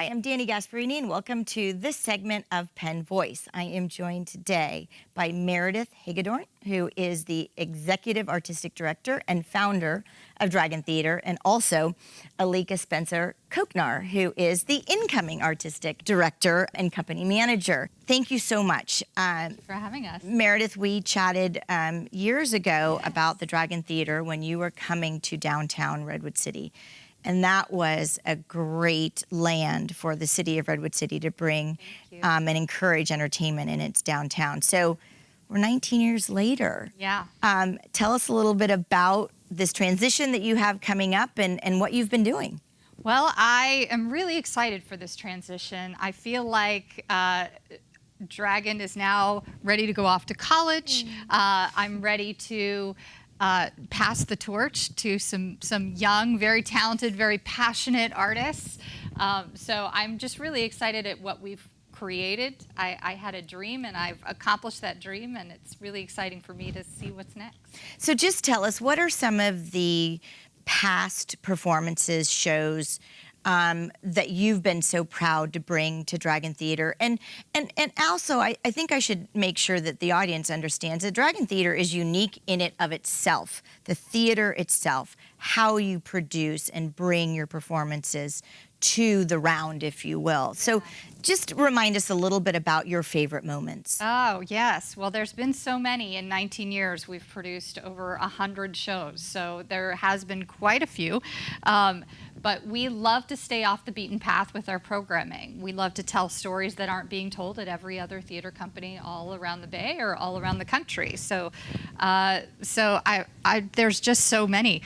Hi, I'm Dani Gasparini, and welcome to this segment of Penn Voice. I am joined today by Meredith Hagedorn, who is the Executive Artistic Director and founder of Dragon Theater, and also Alika Spencer-Koknar, who is the incoming Artistic Director and Company Manager. Thank you so much. Thank you for having us. Meredith, we chatted years ago about the Dragon Theater when you were coming to downtown Redwood City. And that was a great land for the city of Redwood City to bring and encourage entertainment in its downtown. So we're 19 years later. Yeah. Tell us a little bit about this transition that you have coming up and what you've been doing. Well, I am really excited for this transition. I feel like Dragon is now ready to go off to college. I'm ready to pass the torch to some young, very talented, very passionate artists. So I'm just really excited at what we've created. I had a dream and I've accomplished that dream, and it's really exciting for me to see what's next. So just tell us, what are some of the past performances, shows that you've been so proud to bring to Dragon Theater? And also, I think I should make sure that the audience understands that Dragon Theater is unique in it of itself. The theater itself, how you produce and bring your performances to the round, if you will. So just remind us a little bit about your favorite moments. Oh, yes. Well, there's been so many. In 19 years, we've produced over 100 shows, so there has been quite a few. But we love to stay off the beaten path with our programming. We love to tell stories that aren't being told at every other theater company all around the Bay or all around the country. So, there's just so many.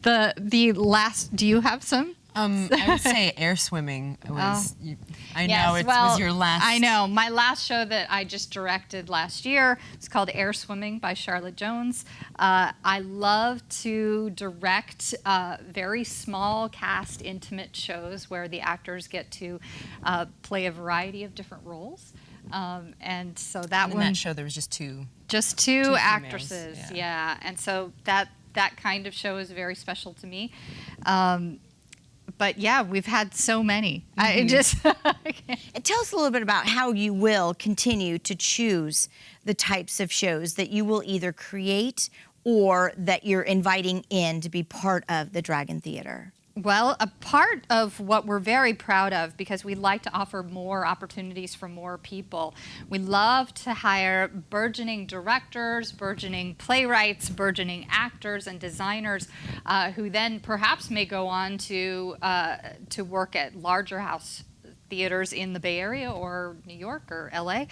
The last, do you have some? I would say air swimming was, I know it well, was your last. I know. My last show that I just directed last year is called Air Swimming by Charlotte Jones. I love to direct very small cast, intimate shows where the actors get to play a variety of different roles. And so that in that show there was just two. Just two actresses, yeah. And so that kind of show is very special to me. But yeah, we've had so many. And tell us a little bit about how you will continue to choose the types of shows that you will either create or that you're inviting in to be part of the Dragon Theater. Well, a part of what we're very proud of, because we like to offer more opportunities for more people, we love to hire burgeoning directors, burgeoning playwrights, burgeoning actors and designers who then perhaps may go on to work at larger house theaters in the Bay Area or New York or LA.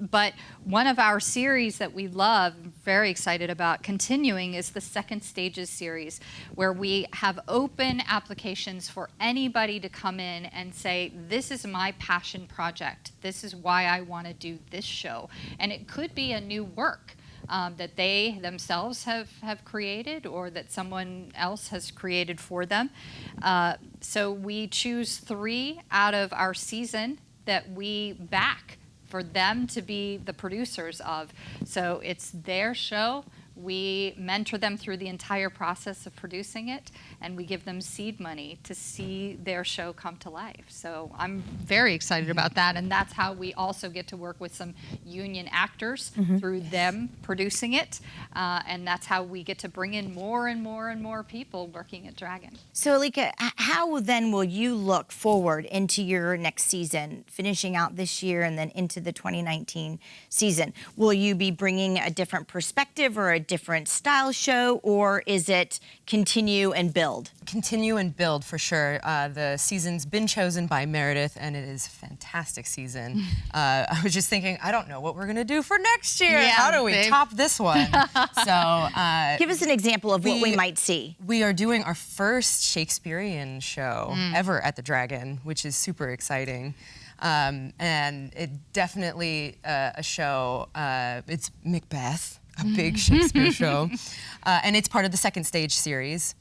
But one of our series that we love, very excited about continuing, is the Second Stages series, where we have open applications for anybody to come in and say, this is my passion project. This is why I want to do this show. And it could be a new work that they themselves have created or that someone else has created for them. So we choose 3 out of our season that we back for them to be the producers of. So it's their show. We mentor them through the entire process of producing it, and we give them seed money to see their show come to life. So I'm very excited about that, and that's how we also get to work with some union actors through them producing it, and that's how we get to bring in more and more and more people working at Dragon. So Alika, how then will you look forward into your next season, finishing out this year and then into the 2019 season? Will you be bringing a different perspective or a different style show, or is it continue and build? Continue and build, for sure. The season's been chosen by Meredith, and it is a fantastic season. I was just thinking, I don't know what we're going to do for next year. Yeah, how do we top this one? So give us an example of what we might see. We are doing our first Shakespearean show ever at the Dragon, which is super exciting. And it definitely a show, it's Macbeth, a big Shakespeare show, and it's part of the Second Stage series.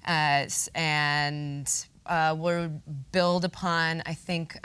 And we'll build upon, I think,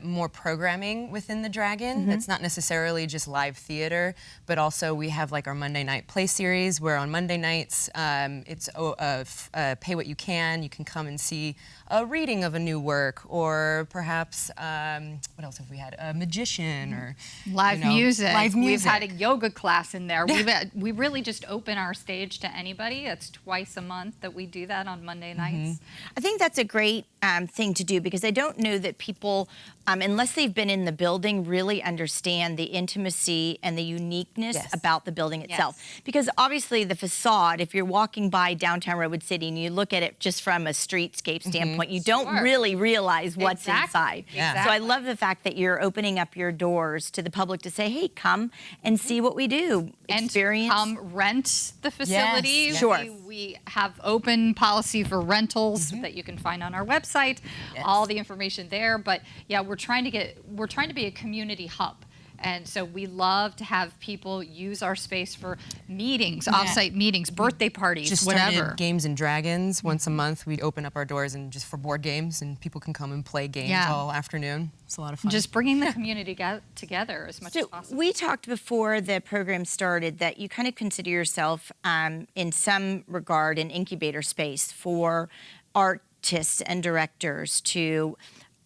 more programming within the Dragon. That's not necessarily just live theater, but also we have like our Monday night play series, where on Monday nights it's pay what you can. You can come and see a reading of a new work, or perhaps what else have we had? A magician, or Live music. Live We've music. had a yoga class in there. We really just open our stage to anybody. It's twice a month that we do that on Monday nights. I think that's a great thing to do, because I don't know that people, unless they've been in the building, really understand the intimacy and the uniqueness Yes. about the building itself. Because obviously the facade, if you're walking by downtown Redwood City and you look at it just from a streetscape standpoint, you don't Sure. really realize what's Exactly. inside. Yeah. So I love the fact that you're opening up your doors to the public to say, hey, come and see what we do. And Experience. come rent the facility. Yes. Sure. We have open policy for rentals that you can find on our website. All the information there. But yeah, we're trying to be a community hub. And so we love to have people use our space for meetings, offsite meetings, birthday parties, Just whatever. started Games and Dragons. Once a month, we open up our doors and just for board games, and people can come and play games Yeah. all afternoon. It's a lot of fun. Just bringing the community together as much as So possible. we talked before the program started that you kind of consider yourself, in some regard, an incubator space for artists and directors to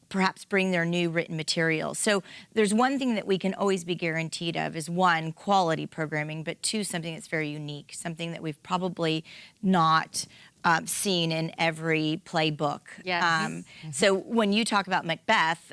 perhaps bring their new written material. So there's one thing that we can always be guaranteed of is, one, quality programming, but two, something that's very unique, something that we've probably not seen in every playbook. Yes. So when you talk about Macbeth,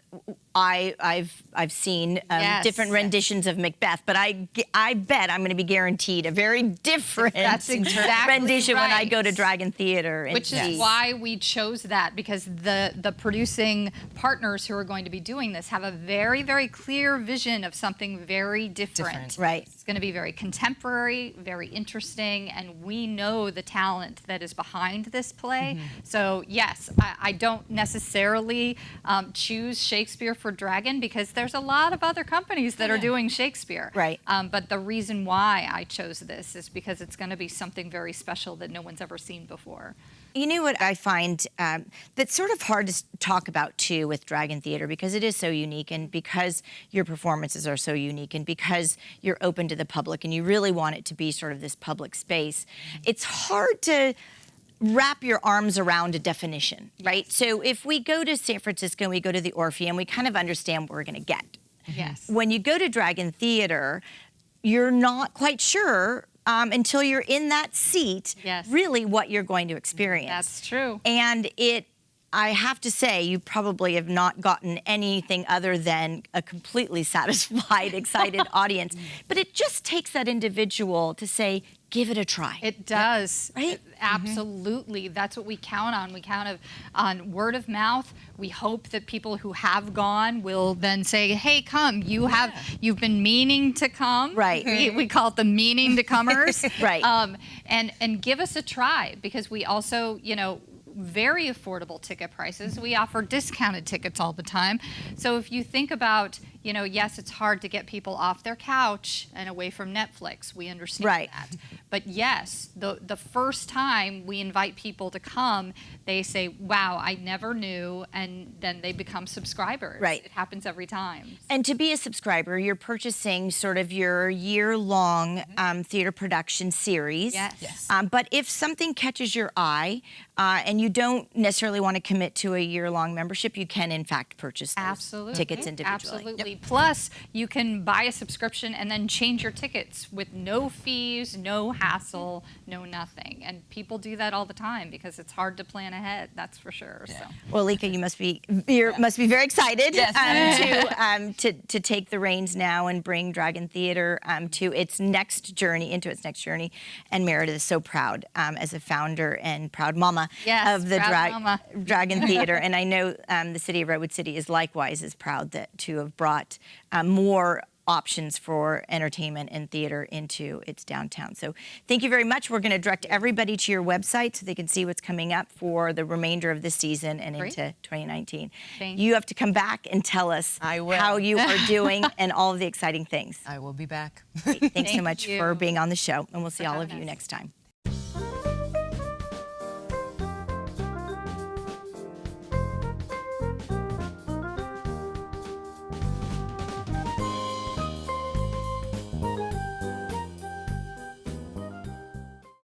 I've seen Yes. different renditions of Macbeth, but I bet I'm going to be guaranteed a very different That's exactly rendition when I right. go to Dragon Theater. And Which see. is why we chose that, because the producing partners who are going to be doing this have a very, very clear vision of something very different. Right. It's going to be very contemporary, very interesting, and we know the talent that is behind this play. So yes, I don't necessarily choose Shakespeare for Dragon, because there's a lot of other companies that are doing Shakespeare. Right. But the reason why I chose this is because it's going to be something very special that no one's ever seen before. You know what I find that's sort of hard to talk about too with Dragon Theater, because it is so unique, and because your performances are so unique, and because you're open to the public and you really want it to be sort of this public space. It's hard to wrap your arms around a definition, right? So if we go to San Francisco and we go to the Orpheum, we kind of understand what we're going to get. Yes. When you go to Dragon Theater, you're not quite sure until you're in that seat, Yes. really what you're going to experience. That's true. And I have to say, you probably have not gotten anything other than a completely satisfied, excited audience. But it just takes that individual to say, give it a try. It does. Right? Absolutely. That's what we count on. We count on word of mouth. We hope that people who have gone will then say, hey, come. You've been meaning to come. Right. We call it the meaning to comers. Right. And give us a try, because we also, very affordable ticket prices. We offer discounted tickets all the time. So if you think about, yes, it's hard to get people off their couch and away from Netflix. We understand Right. that. But yes, the first time we invite people to come, they say, wow, I never knew, and then they become subscribers. Right. It happens every time. And to be a subscriber, you're purchasing sort of your year-long theater production series. Yes. Yes. But if something catches your eye and you don't necessarily want to commit to a year-long membership, you can, in fact, purchase those Absolutely. tickets individually. Absolutely. Plus, you can buy a subscription and then change your tickets with no fees, no hassle, no nothing. And people do that all the time because it's hard to plan ahead, that's for sure. So. Well, Alika, you must be very excited Yes. to take the reins now and bring Dragon Theater into its next journey. And Meredith is so proud as a founder and proud mama Yes, of the proud mama. Dragon Theater. And I know the city of Redwood City is likewise as proud to have brought more options for entertainment and theater into its downtown. So thank you very much. We're going to direct everybody to your website so they can see what's coming up for the remainder of this season and Great. into 2019. Thank You have to come back and tell us I will. how you are doing and all of the exciting things. I will be back. Thanks so Thank much you. for being on the show, and we'll see all of having you us. next time.